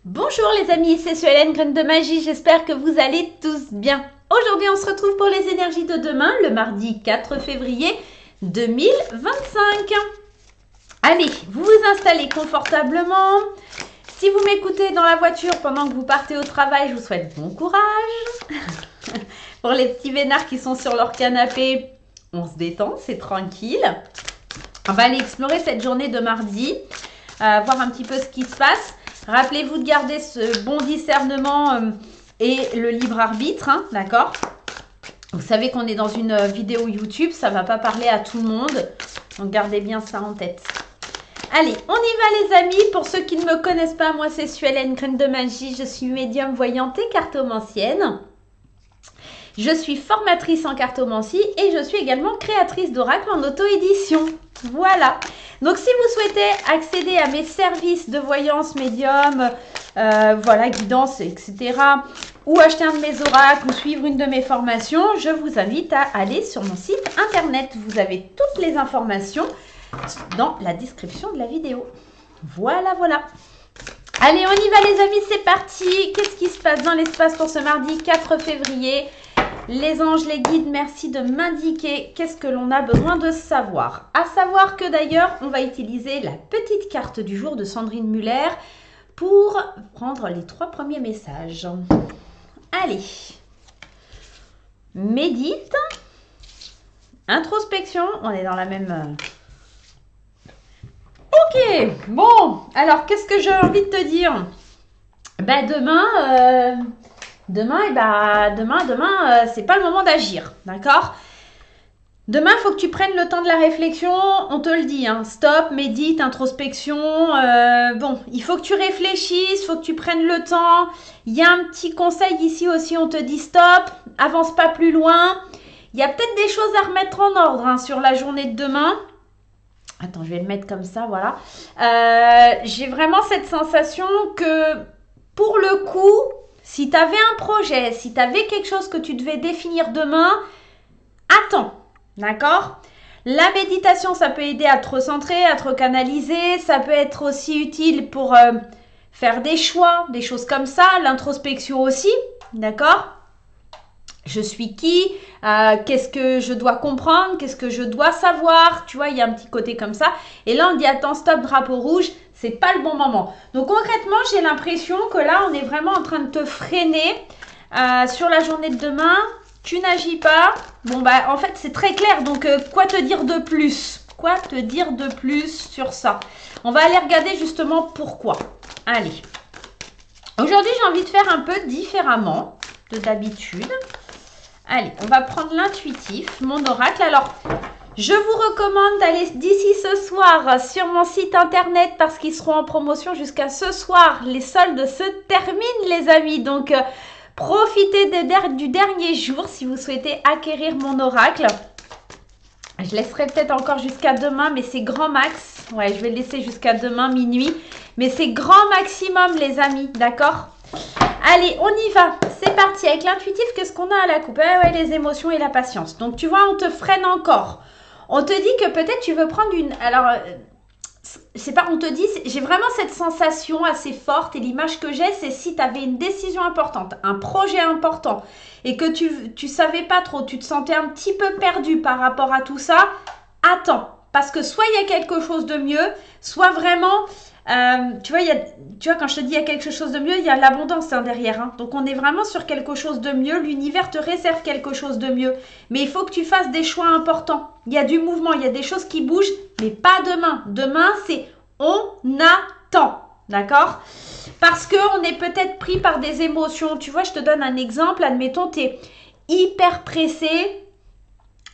Bonjour les amis, c'est Suelen, Graine de Magie, j'espère que vous allez tous bien. Aujourd'hui on se retrouve pour les énergies de demain, le mardi 4 février 2025. Allez, vous vous installez confortablement. Si vous m'écoutez dans la voiture pendant que vous partez au travail, je vous souhaite bon courage. Pour les petits vénards qui sont sur leur canapé, on se détend, c'est tranquille. On va aller explorer cette journée de mardi, voir un petit peu ce qui se passe. Rappelez-vous de garder ce bon discernement et le libre arbitre, hein, d'accord? Vous savez qu'on est dans une vidéo YouTube, ça ne va pas parler à tout le monde, donc gardez bien ça en tête. Allez, on y va les amis. Pour ceux qui ne me connaissent pas, moi c'est Suelen, Graine de Magie, je suis médium voyante et cartomancienne. Je suis formatrice en cartomancie et je suis également créatrice d'oracle en auto-édition. Voilà. Donc, si vous souhaitez accéder à mes services de voyance médium, voilà, guidance, etc., ou acheter un de mes oracles ou suivre une de mes formations, je vous invite à aller sur mon site internet. Vous avez toutes les informations dans la description de la vidéo. Voilà, voilà. Allez, on y va les amis, c'est parti. Qu'est-ce qui se passe dans l'espace pour ce mardi 4 février? Les anges, les guides, merci de m'indiquer qu'est-ce que l'on a besoin de savoir. À savoir que d'ailleurs, on va utiliser la petite carte du jour de Sandrine Muller pour prendre les 3 premiers messages. Allez. Médite. Introspection. On est dans la même... Ok. Bon. Alors, qu'est-ce que j'ai envie de te dire? Ben, Demain, c'est pas le moment d'agir, d'accord? Demain, il faut que tu prennes le temps de la réflexion, on te le dit, hein, stop, médite, introspection, bon, il faut que tu réfléchisses, il faut que tu prennes le temps. Il y a un petit conseil ici aussi, on te dit stop, avance pas plus loin. Il y a peut-être des choses à remettre en ordre hein, sur la journée de demain. Attends, je vais le mettre comme ça, voilà. J'ai vraiment cette sensation que, pour le coup... Si tu avais un projet, si tu avais quelque chose que tu devais définir demain, attends, d'accord? La méditation, ça peut aider à te recentrer, à te recanaliser. Ça peut être aussi utile pour faire des choix, des choses comme ça. L'introspection aussi, d'accord? Je suis qui? Qu'est-ce que je dois comprendre? Qu'est-ce que je dois savoir? Tu vois, il y a un petit côté comme ça. Et là, on dit, attends, stop, drapeau rouge. C'est pas le bon moment. Donc concrètement, j'ai l'impression que là, on est vraiment en train de te freiner sur la journée de demain. Tu n'agis pas. Bon, bah en fait, c'est très clair. Donc, quoi te dire de plus? Quoi te dire de plus sur ça? On va aller regarder justement pourquoi. Allez. Aujourd'hui, j'ai envie de faire un peu différemment de d'habitude. Allez, on va prendre l'intuitif, mon oracle. Alors... Je vous recommande d'aller d'ici ce soir sur mon site internet parce qu'ils seront en promotion jusqu'à ce soir. Les soldes se terminent les amis, donc profitez du dernier jour si vous souhaitez acquérir mon oracle. Je laisserai peut-être encore jusqu'à demain, mais c'est grand max. Ouais, je vais le laisser jusqu'à demain minuit, mais c'est grand maximum les amis, d'accord? Allez, on y va. C'est parti. Avec l'intuitif, qu'est-ce qu'on a à la coupe? Ouais, les émotions et la patience. Donc, tu vois, on te freine encore. On te dit que peut-être tu veux prendre une... Alors, c'est pas on te dit, j'ai vraiment cette sensation assez forte et l'image que j'ai, c'est si tu avais une décision importante, un projet important et que tu savais pas trop, tu te sentais un petit peu perdu par rapport à tout ça, attends. Parce que soit il y a quelque chose de mieux, soit vraiment... tu vois, quand je te dis il y a quelque chose de mieux, il y a l'abondance hein, derrière. Hein. Donc, on est vraiment sur quelque chose de mieux. L'univers te réserve quelque chose de mieux. Mais il faut que tu fasses des choix importants. Il y a du mouvement, il y a des choses qui bougent, mais pas demain. Demain, c'est on attend. D'accord? Parce qu'on est peut-être pris par des émotions. Tu vois, je te donne un exemple. Admettons, tu es hyper pressé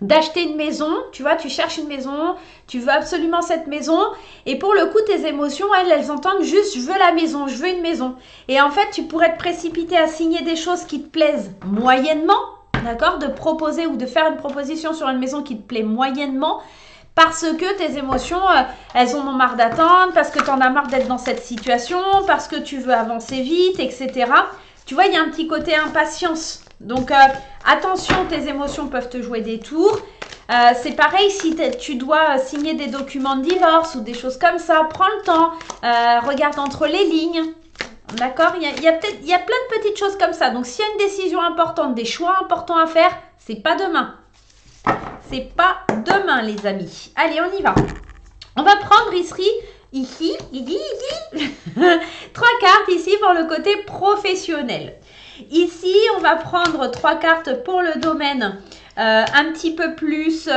d'acheter une maison, tu vois, tu cherches une maison, tu veux absolument cette maison et pour le coup, tes émotions, elles entendent juste « je veux la maison, je veux une maison ». Et en fait, tu pourrais te précipiter à signer des choses qui te plaisent moyennement, d'accord, de proposer ou de faire une proposition sur une maison qui te plaît moyennement parce que tes émotions, elles en ont marre d'attendre, parce que tu en as marre d'être dans cette situation, parce que tu veux avancer vite, etc. Tu vois, il y a un petit côté impatience. Donc, attention, tes émotions peuvent te jouer des tours. C'est pareil si tu dois signer des documents de divorce ou des choses comme ça. Prends le temps, regarde entre les lignes. D'accord? Il y a plein de petites choses comme ça. Donc, s'il y a une décision importante, des choix importants à faire, c'est pas demain. C'est pas demain, les amis. Allez, on y va. On va prendre ici, trois cartes ici pour le côté professionnel. Ici, on va prendre 3 cartes pour le domaine un petit peu plus,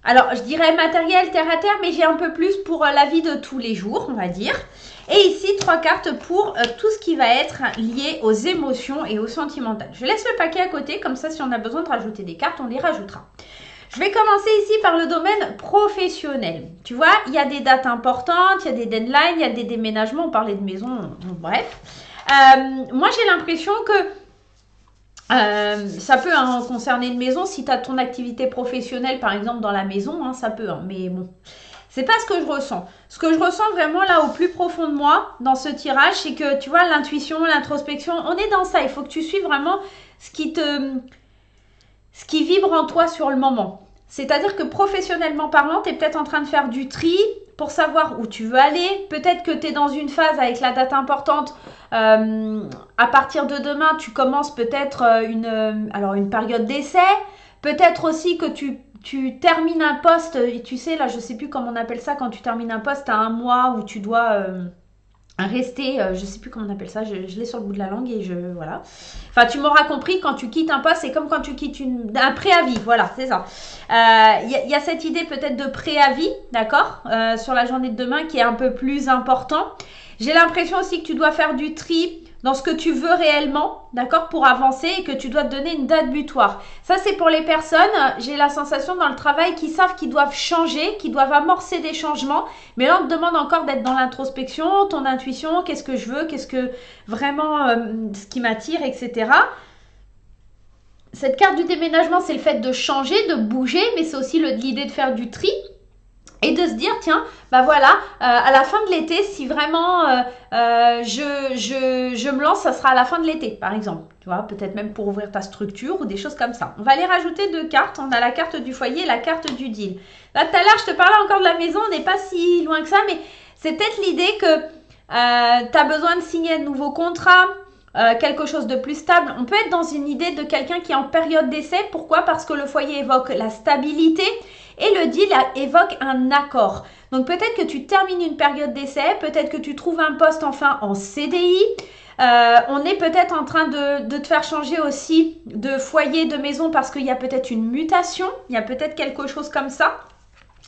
alors je dirais matériel, terre à terre, mais j'ai un peu plus pour la vie de tous les jours, on va dire. Et ici, 3 cartes pour tout ce qui va être lié aux émotions et au sentimental. Je laisse le paquet à côté, comme ça, si on a besoin de rajouter des cartes, on les rajoutera. Je vais commencer ici par le domaine professionnel. Tu vois, il y a des dates importantes, il y a des deadlines, il y a des déménagements, on parlait de maison, bref. Moi, j'ai l'impression que ça peut concerner une maison. Si tu as ton activité professionnelle, par exemple, dans la maison, ça peut. Mais bon, c'est pas ce que je ressens. Ce que je ressens vraiment là, au plus profond de moi, dans ce tirage, c'est que, tu vois, l'intuition, l'introspection, on est dans ça. Il faut que tu suives vraiment ce qui vibre en toi sur le moment. C'est-à-dire que professionnellement parlant, tu es peut-être en train de faire du tri pour savoir où tu veux aller. Peut-être que tu es dans une phase avec la date importante. À partir de demain, tu commences peut-être une période d'essai. Peut-être aussi que tu termines un poste. Et tu sais, là, je ne sais plus comment on appelle ça. Quand tu termines un poste, tu as un mois où tu dois rester, je sais plus comment on appelle ça, je l'ai sur le bout de la langue et voilà. Enfin, tu m'auras compris, quand tu quittes un poste, c'est comme quand tu quittes un préavis, voilà, c'est ça. Y a cette idée peut-être de préavis, d'accord, sur la journée de demain qui est un peu plus important. J'ai l'impression aussi que tu dois faire du tri dans ce que tu veux réellement, d'accord, pour avancer et que tu dois te donner une date butoir. Ça, c'est pour les personnes, j'ai la sensation dans le travail, qui savent qu'ils doivent changer, qu'ils doivent amorcer des changements, mais là, on te demande encore d'être dans l'introspection, ton intuition, qu'est-ce que je veux, qu'est-ce que vraiment, ce qui m'attire, etc. Cette carte du déménagement, c'est le fait de changer, de bouger, mais c'est aussi l'idée de faire du tri. Et de se dire, tiens, bah voilà, à la fin de l'été, si vraiment je me lance, ça sera à la fin de l'été, par exemple. Tu vois, peut-être même pour ouvrir ta structure ou des choses comme ça. On va aller rajouter 2 cartes. On a la carte du foyer et la carte du deal. Là, tout à l'heure, je te parlais encore de la maison. On n'est pas si loin que ça, mais c'est peut-être l'idée que tu as besoin de signer un nouveau contrat, quelque chose de plus stable. On peut être dans une idée de quelqu'un qui est en période d'essai. Pourquoi? Parce que le foyer évoque la stabilité. Et le deal évoque un accord. Donc peut-être que tu termines une période d'essai, peut-être que tu trouves un poste enfin en CDI. On est peut-être en train de te faire changer aussi de foyer, de maison parce qu'il y a peut-être une mutation, il y a peut-être quelque chose comme ça.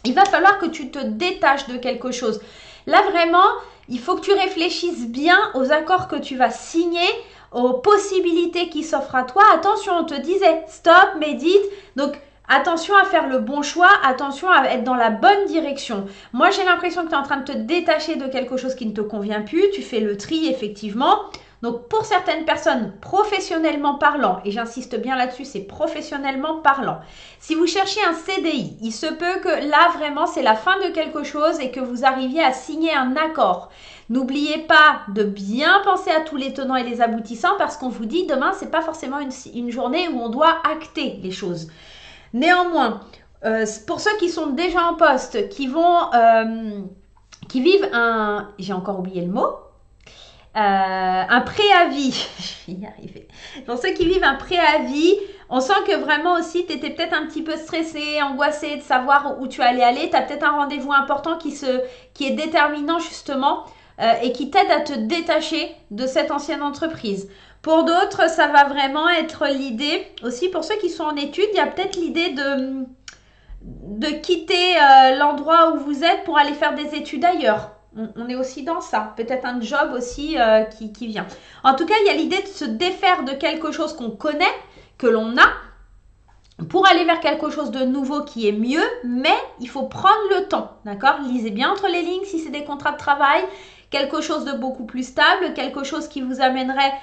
Il va falloir que tu te détaches de quelque chose. Là vraiment, il faut que tu réfléchisses bien aux accords que tu vas signer, aux possibilités qui s'offrent à toi. Attention, on te disait stop, médite. Donc attention à faire le bon choix, attention à être dans la bonne direction. Moi, j'ai l'impression que tu es en train de te détacher de quelque chose qui ne te convient plus. Tu fais le tri, effectivement. Donc, pour certaines personnes, professionnellement parlant, et j'insiste bien là-dessus, c'est professionnellement parlant. Si vous cherchez un CDI, il se peut que là, vraiment, c'est la fin de quelque chose et que vous arriviez à signer un accord. N'oubliez pas de bien penser à tous les tenants et les aboutissants parce qu'on vous dit demain, ce n'est pas forcément une journée où on doit acter les choses. Néanmoins, pour ceux qui sont déjà en poste, qui vivent j'ai encore oublié le mot, un préavis, je vais y arriver. Pour ceux qui vivent un préavis, on sent que vraiment aussi, tu étais peut-être un petit peu stressé, angoissé de savoir où tu allais aller. Tu as peut-être un rendez-vous important qui est déterminant justement et qui t'aide à te détacher de cette ancienne entreprise. Pour d'autres, ça va vraiment être l'idée, aussi pour ceux qui sont en études, il y a peut-être l'idée de quitter l'endroit où vous êtes pour aller faire des études ailleurs. On est aussi dans ça. Peut-être un job aussi qui vient. En tout cas, il y a l'idée de se défaire de quelque chose qu'on connaît, que l'on a, pour aller vers quelque chose de nouveau qui est mieux, mais il faut prendre le temps, d'accord? Lisez bien entre les lignes si c'est des contrats de travail, quelque chose de beaucoup plus stable, quelque chose qui vous amènerait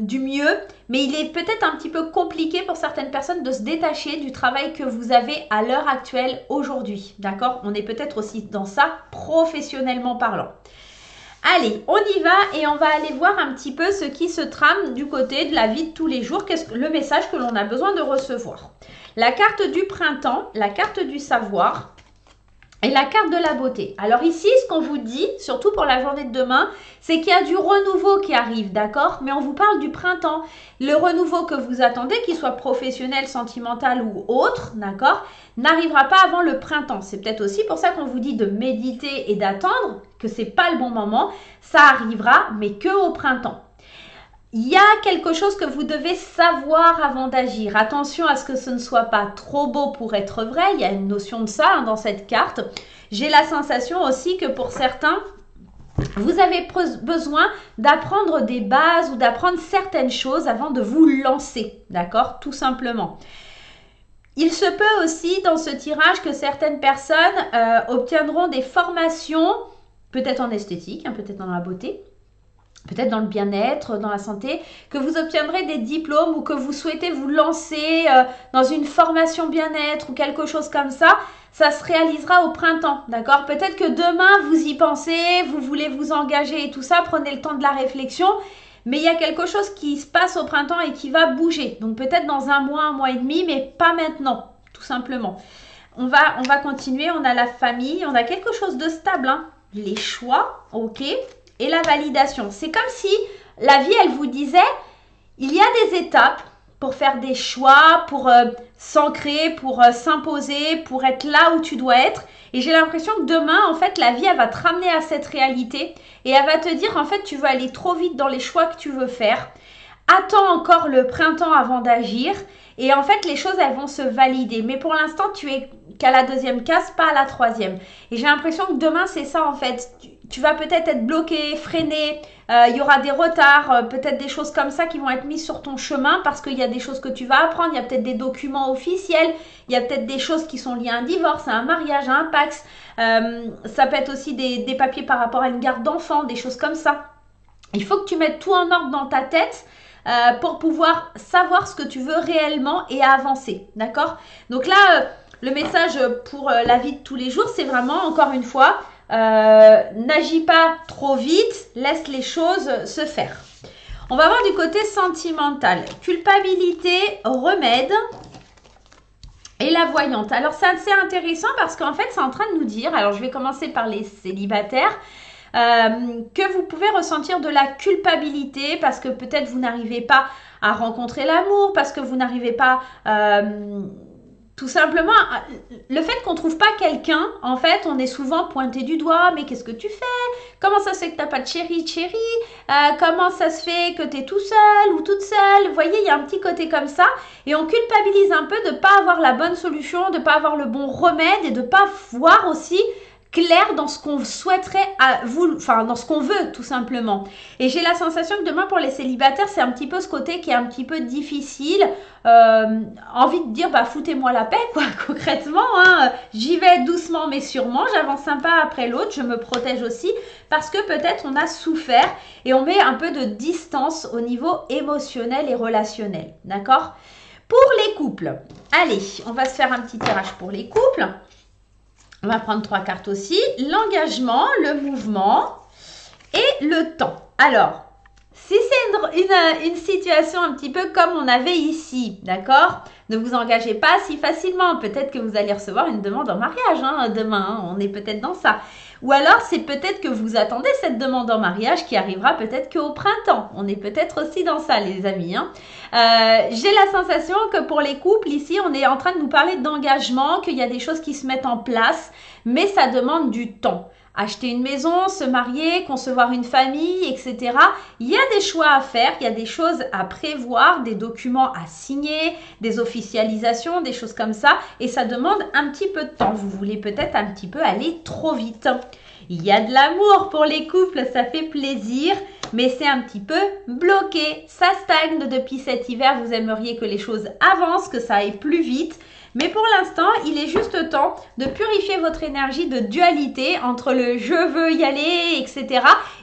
du mieux, mais il est peut-être un petit peu compliqué pour certaines personnes de se détacher du travail que vous avez à l'heure actuelle aujourd'hui, d'accord? On est peut-être aussi dans ça professionnellement parlant. Allez, on y va et on va aller voir un petit peu ce qui se trame du côté de la vie de tous les jours, le message que l'on a besoin de recevoir. La carte du printemps, la carte du savoir, et la carte de la beauté. Alors ici, ce qu'on vous dit, surtout pour la journée de demain, c'est qu'il y a du renouveau qui arrive, d'accord? Mais on vous parle du printemps. Le renouveau que vous attendez, qu'il soit professionnel, sentimental ou autre, d'accord, n'arrivera pas avant le printemps. C'est peut-être aussi pour ça qu'on vous dit de méditer et d'attendre, que c'est pas le bon moment. Ça arrivera, mais que au printemps. Il y a quelque chose que vous devez savoir avant d'agir. Attention à ce que ce ne soit pas trop beau pour être vrai. Il y a une notion de ça dans cette carte. J'ai la sensation aussi que pour certains, vous avez besoin d'apprendre des bases ou d'apprendre certaines choses avant de vous lancer. D'accord? Tout simplement. Il se peut aussi dans ce tirage que certaines personnes obtiendront des formations, peut-être en esthétique, peut-être dans la beauté, peut-être dans le bien-être, dans la santé, que vous obtiendrez des diplômes ou que vous souhaitez vous lancer dans une formation bien-être ou quelque chose comme ça, ça se réalisera au printemps, d'accord? Peut-être que demain, vous y pensez, vous voulez vous engager et tout ça, prenez le temps de la réflexion, mais il y a quelque chose qui se passe au printemps et qui va bouger. Donc peut-être dans un mois et demi, mais pas maintenant, tout simplement. On va continuer, on a la famille, on a quelque chose de stable, hein? Les choix, ok? Et la validation. C'est comme si la vie, elle vous disait, il y a des étapes pour faire des choix, pour s'ancrer, pour s'imposer, pour être là où tu dois être. Et j'ai l'impression que demain, en fait, la vie, elle va te ramener à cette réalité et elle va te dire, en fait, tu veux aller trop vite dans les choix que tu veux faire. Attends encore le printemps avant d'agir et en fait, les choses, elles vont se valider. Mais pour l'instant, tu es qu'à la deuxième case, pas à la troisième. Et j'ai l'impression que demain, c'est ça, en fait. Tu vas peut-être être bloqué, freiné, il y aura des retards, peut-être des choses comme ça qui vont être mises sur ton chemin parce qu'il y a des choses que tu vas apprendre, il y a peut-être des documents officiels, il y a peut-être des choses qui sont liées à un divorce, à un mariage, à un Pacs, ça peut être aussi des papiers par rapport à une garde d'enfants, des choses comme ça. Il faut que tu mettes tout en ordre dans ta tête pour pouvoir savoir ce que tu veux réellement et avancer, d'accord? Donc là, le message pour la vie de tous les jours, c'est vraiment, encore une fois, n'agis pas trop vite, laisse les choses se faire. On va voir du côté sentimental. Culpabilité, remède et la voyante. Alors c'est assez intéressant parce qu'en fait c'est en train de nous dire, alors je vais commencer par les célibataires, que vous pouvez ressentir de la culpabilité parce que peut-être vous n'arrivez pas à rencontrer l'amour, parce que vous n'arrivez pas... tout simplement, le fait qu'on ne trouve pas quelqu'un, en fait, on est souvent pointé du doigt. Mais qu'est-ce que tu fais? Comment ça se fait que tu n'as pas de chéri? Comment ça se fait que tu es tout seul ou toute seule? Vous voyez, il y a un petit côté comme ça. Et on culpabilise un peu de ne pas avoir la bonne solution, de ne pas avoir le bon remède et de ne pas voir aussi clair dans ce qu'on souhaiterait dans ce qu'on veut tout simplement. Et j'ai la sensation que demain pour les célibataires c'est un petit peu ce côté qui est un petit peu difficile, envie de dire bah foutez-moi la paix quoi concrètement, hein. J'y vais doucement mais sûrement, j'avance un pas après l'autre, je me protège aussi parce que peut-être on a souffert et on met un peu de distance au niveau émotionnel et relationnel, d'accord? Pour les couples, allez, on va se faire un petit tirage pour les couples. On va prendre 3 cartes aussi. L'engagement, le mouvement et le temps. Alors, si c'est une situation un petit peu comme on avait ici, d'accord? Ne vous engagez pas si facilement. Peut-être que vous allez recevoir une demande en mariage demain. On est peut-être dans ça. Ou alors, c'est peut-être que vous attendez cette demande en mariage qui arrivera peut-être qu'au printemps. On est peut-être aussi dans ça, les amis. J'ai la sensation que pour les couples, ici, on est en train de nous parler d'engagement, qu'il y a des choses qui se mettent en place, mais ça demande du temps. Acheter une maison, se marier, concevoir une famille, etc. Il y a des choix à faire, il y a des choses à prévoir, des documents à signer, des officialisations, des choses comme ça. Et ça demande un petit peu de temps. Vous voulez peut-être un petit peu aller trop vite. Il y a de l'amour pour les couples, ça fait plaisir, mais c'est un petit peu bloqué. Ça stagne depuis cet hiver, vous aimeriez que les choses avancent, que ça aille plus vite. Mais pour l'instant, il est juste temps de purifier votre énergie de dualité entre le je veux y aller, etc.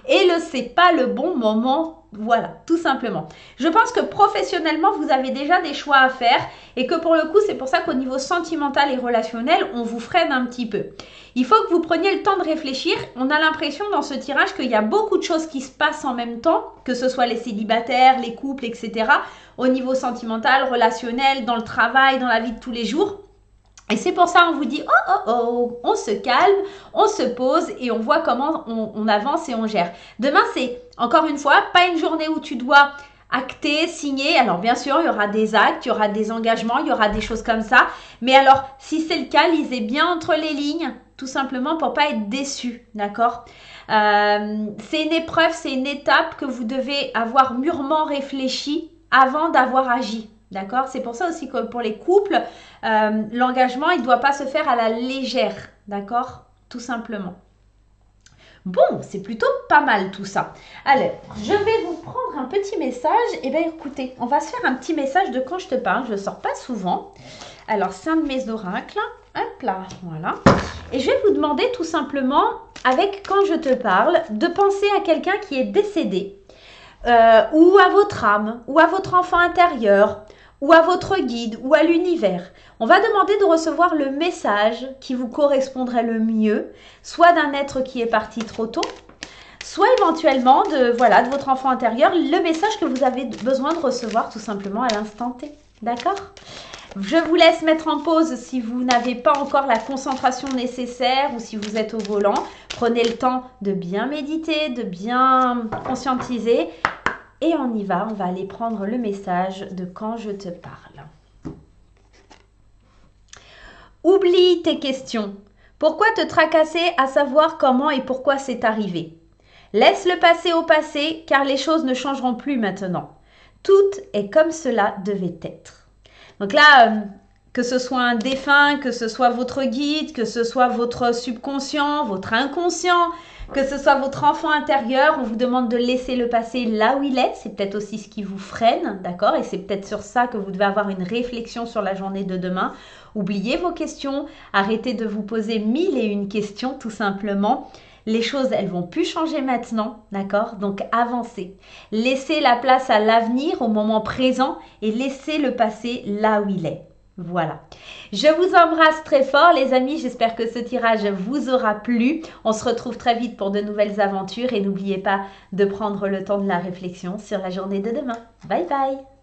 et le c'est pas le bon moment. Voilà, tout simplement. Je pense que professionnellement, vous avez déjà des choix à faire et que pour le coup, c'est pour ça qu'au niveau sentimental et relationnel, on vous freine un petit peu. Il faut que vous preniez le temps de réfléchir. On a l'impression dans ce tirage qu'il y a beaucoup de choses qui se passent en même temps, que ce soit les célibataires, les couples, etc. Au niveau sentimental, relationnel, dans le travail, dans la vie de tous les jours. Et c'est pour ça on vous dit oh oh oh, on se calme, on se pose et on voit comment on avance et on gère. Demain, c'est encore une fois pas une journée où tu dois acter, signer. Alors bien sûr, il y aura des actes, il y aura des engagements, il y aura des choses comme ça. Mais alors, si c'est le cas, lisez bien entre les lignes, tout simplement pour pas être déçu, d'accord? C'est une épreuve, c'est une étape que vous devez avoir mûrement réfléchi avant d'avoir agi. D'accord? C'est pour ça aussi que pour les couples, l'engagement, il ne doit pas se faire à la légère. D'accord? Tout simplement. Bon, c'est plutôt pas mal tout ça. Alors, je vais vous prendre un petit message. Eh bien, écoutez, on va se faire un petit message de quand je te parle. Je ne sors pas souvent. Alors, c'est un de mes oracles. Hop là, voilà. Et je vais vous demander tout simplement, avec quand je te parle, de penser à quelqu'un qui est décédé, ou à votre âme, ou à votre enfant intérieur, ou à votre guide, ou à l'univers. On va demander de recevoir le message qui vous correspondrait le mieux, soit d'un être qui est parti trop tôt, soit éventuellement de votre enfant intérieur, le message que vous avez besoin de recevoir tout simplement à l'instant T. D'accord ? Je vous laisse mettre en pause si vous n'avez pas encore la concentration nécessaire ou si vous êtes au volant. Prenez le temps de bien méditer, de bien conscientiser. Et on y va, on va aller prendre le message de quand je te parle. Oublie tes questions. Pourquoi te tracasser à savoir comment et pourquoi c'est arrivé? Laisse le passé au passé car les choses ne changeront plus maintenant. Tout est comme cela devait être. Donc là, que ce soit un défunt, que ce soit votre guide, que ce soit votre subconscient, votre inconscient, que ce soit votre enfant intérieur, on vous demande de laisser le passé là où il est. C'est peut-être aussi ce qui vous freine, d'accord? Et c'est peut-être sur ça que vous devez avoir une réflexion sur la journée de demain. Oubliez vos questions, arrêtez de vous poser 1001 questions tout simplement. Les choses, elles vont plus changer maintenant, d'accord? Donc avancez. Laissez la place à l'avenir, au moment présent et laissez le passé là où il est. Voilà. Je vous embrasse très fort les amis, j'espère que ce tirage vous aura plu. On se retrouve très vite pour de nouvelles aventures et n'oubliez pas de prendre le temps de la réflexion sur la journée de demain. Bye bye!